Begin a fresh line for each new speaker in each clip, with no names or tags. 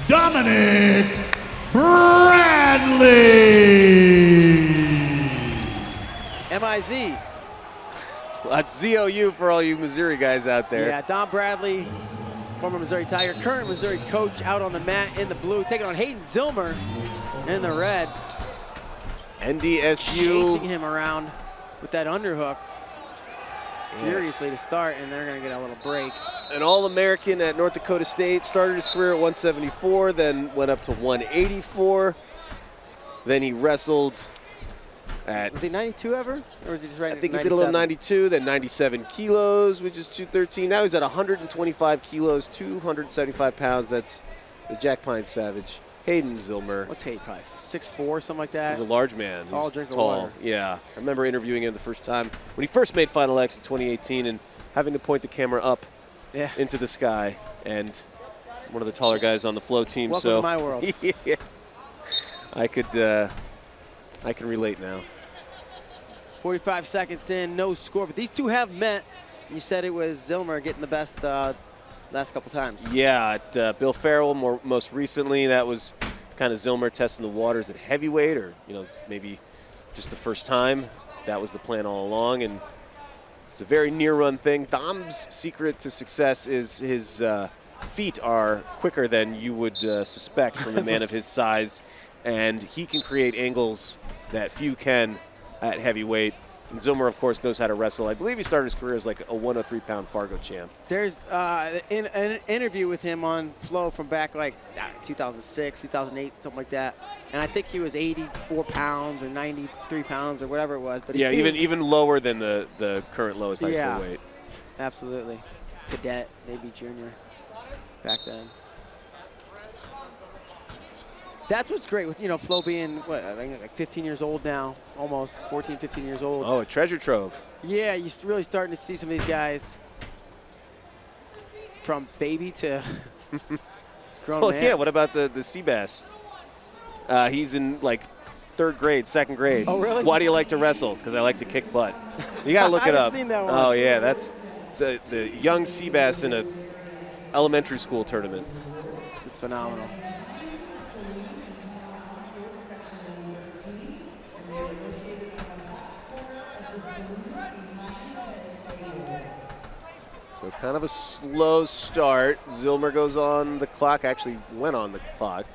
Dominique Bradley.
M-I-Z.
That's Z-O-U for all you Missouri guys out there.
Yeah, Dom Bradley, former Missouri Tiger, current Missouri coach, out on the mat in the blue, taking on Hayden Zillmer in the red.
NDSU.
Chasing him around with that underhook furiously to start, and they're going to get a little break.
An All-American at North Dakota State, started his career at 174, then went up to 184. Then he wrestled at...
Was he 92 ever? Or was he just right
I think
97?
he did a little 92, then 97 kilos, which is 213. Now he's at 125 kilos, 275 pounds. That's the Jack Pine Savage, Hayden Zillmer.
What's Hayden, probably 6'4", something like that?
He's a large man.
Tall,
he's
drink of
tall.
water.
Yeah. I remember interviewing him the first time when he first made Final X in 2018 and having to point the camera up into the sky. And one of the taller guys on the flow team.
Welcome
so
to my world.
Yeah. I can relate now.
45 seconds in, no score. But these two have met. You said it was Zillmer getting the best last couple times.
Yeah, at Bill Farrell most recently. That was kind of Zillmer testing the waters at heavyweight, or maybe just the first time. That was the plan all along, and it's a very near-run thing. Dom's secret to success is his feet are quicker than you would suspect from a man of his size, and he can create angles that few can at heavyweight. And Zillmer, of course, knows how to wrestle. I believe he started his career as like a 103-pound Fargo champ.
There's an interview with him on Flow from back like 2006, 2008, something like that. And I think he was 84 pounds or 93 pounds or whatever it was. But
yeah, even lower than the current lowest high school weight.
Absolutely. Cadet, maybe junior back then. That's what's great with, Flo being, I think like 15 years old now, almost 14, 15 years old.
Oh, a treasure trove.
Yeah, you're really starting to see some of these guys from baby to grown man.
Yeah, what about the Seabass? He's in like 3rd grade, 2nd grade.
Oh, really?
Why do you like to wrestle? Because I like to kick butt. You got to look it up.
I haven't seen that one.
Oh, yeah, that's the young Seabass in a elementary school tournament.
It's phenomenal.
So kind of a slow start. Zillmer goes on the clock, actually went on the clock.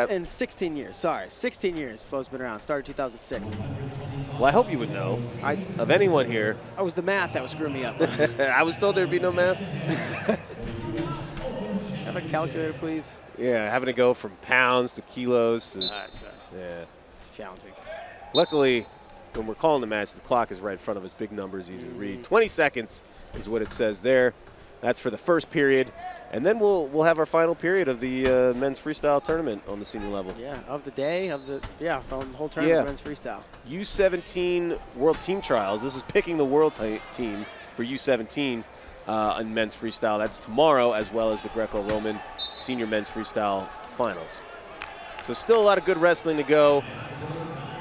In 16 years, 16 years Flo's been around, started 2006.
Well, I hope you would know. Of anyone here.
I was the math that was screwing me up.
I was told there'd be no math.
Have a calculator, please.
Yeah, having to go from pounds to kilos. To,
yeah. Challenging.
Luckily, when we're calling the match, the clock is right in front of us. Big numbers, easy to read. 20 seconds is what it says there. That's for the first period. And then we'll have our final period of the men's freestyle tournament on the senior level.
Yeah, of the day, from the whole tournament, men's freestyle.
U17 World Team Trials. This is picking the world team for U17 in men's freestyle. That's tomorrow, as well as the Greco-Roman senior men's freestyle finals. So still a lot of good wrestling to go.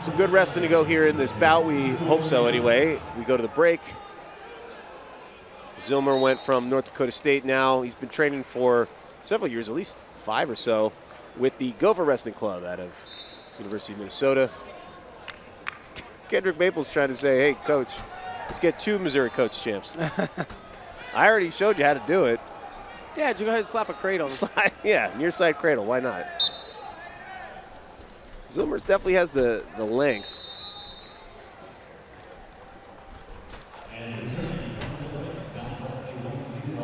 Some good wrestling to go here in this bout. We hope so anyway. We go to the break. Zillmer went from North Dakota State now. He's been training for several years, at least 5 or so, with the Gopher Wrestling Club out of University of Minnesota. Kendrick Maples trying to say, hey, coach, let's get 2 Missouri coach champs. I already showed you how to do it.
Yeah, go ahead and slap a cradle.
Yeah, near side cradle. Why not? Zillmer definitely has the length.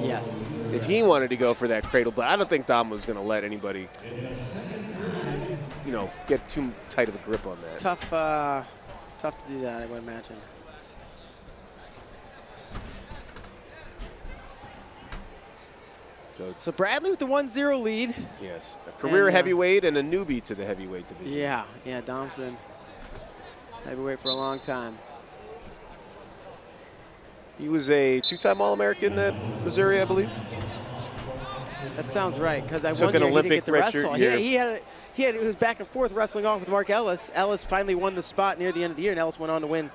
Yes.
If he wanted to go for that cradle, but I don't think Dom was going to let anybody, get too tight of a grip on that.
Tough to do that, I would imagine. So Bradley with the 1-0 lead.
Yes, a career heavyweight and a newbie to the heavyweight division.
Yeah, Dom's been heavyweight for a long time.
He was a 2-time All-American at Missouri, I believe.
That sounds right, because I
took
one
an
year
Olympic
he didn't get to wrestle.
year.
He was back and forth wrestling off with Mark Ellis. Ellis finally won the spot near the end of the year, and Ellis went on to win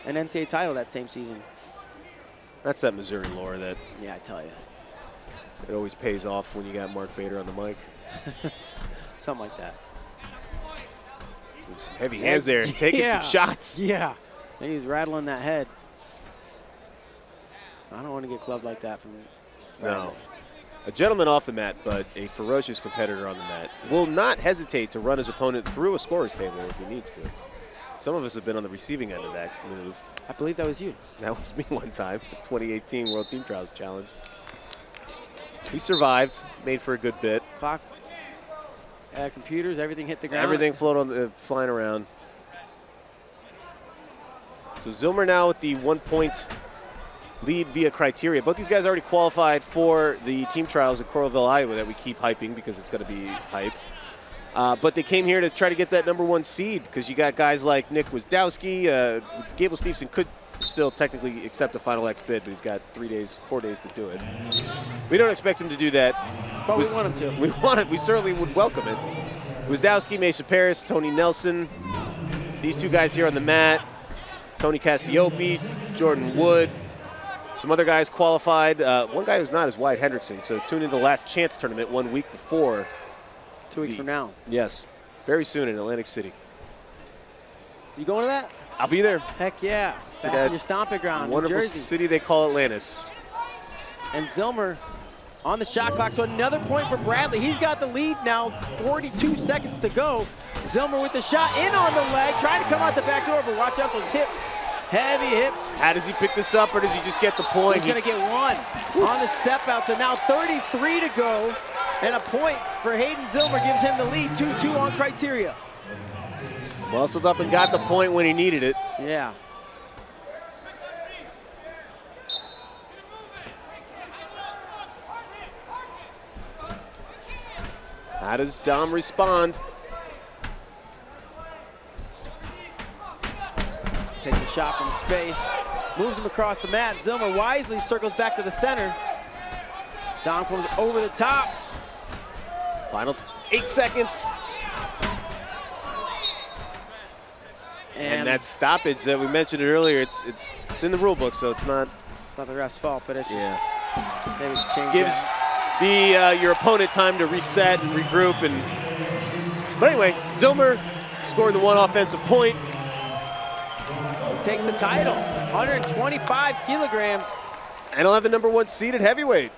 an NCAA title that same season.
That's that Missouri lore that.
Yeah, I tell you.
It always pays off when you got Mark Bader on the mic.
Something like that.
Some heavy hands there, taking some shots.
Yeah. And he's rattling that head. I don't want to get clubbed like that from Bradley.
No. A gentleman off the mat, but a ferocious competitor on the mat. Will not hesitate to run his opponent through a scorer's table if he needs to. Some of us have been on the receiving end of that move.
I believe that was you.
That was me one time, 2018 World Team Trials Challenge. We survived, made for a good bit.
Clock, computers, everything hit the ground.
Everything flying around. So Zillmer now with the 1 point lead via criteria. Both these guys already qualified for the team trials at Coralville, Iowa that we keep hyping because it's going to be hype. But they came here to try to get that #1 seed because you got guys like Nick Wisdowski. Gable Stevenson could still technically accept a Final X bid, but he's got 4 days to do it. We don't expect him to do that.
But we want him to.
We want it. We certainly would welcome it. Wisdowski, Mesa Paris, Tony Nelson. These two guys here on the mat. Tony Cassiope, Jordan Wood. Some other guys qualified. One guy who's not is Wyatt Hendrickson. So tune into the Last Chance tournament 1 week before.
2 weeks from now.
Yes, very soon in Atlantic City.
You going to that?
I'll be there.
Heck yeah. Back in your stomping ground, New
Wonderful
Jersey.
city they call Atlantis.
And Zillmer on the shot clock, so another point for Bradley. He's got the lead now, 42 seconds to go. Zillmer with the shot in on the leg, trying to come out the back door, but watch out those hips. Heavy hips.
How does he pick this up, or does he just get the point?
He's going to get one on the step out, so now 33 to go. And a point for Hayden Zillmer gives him the lead, 2-2 on criteria.
Muscled up and got the point when he needed it.
Yeah.
How does Dom respond?
Takes a shot from space, moves him across the mat. Zillmer wisely circles back to the center. Dom comes over the top.
Final 8 seconds. And that stoppage that we mentioned earlier, it's in the rule book, so it's not
the ref's fault, but it's just maybe change
gives your opponent time to reset and regroup. But anyway, Zillmer scored the 1 offensive point.
He takes the title, 125 kilograms.
And he'll have the #1 seed at heavyweight.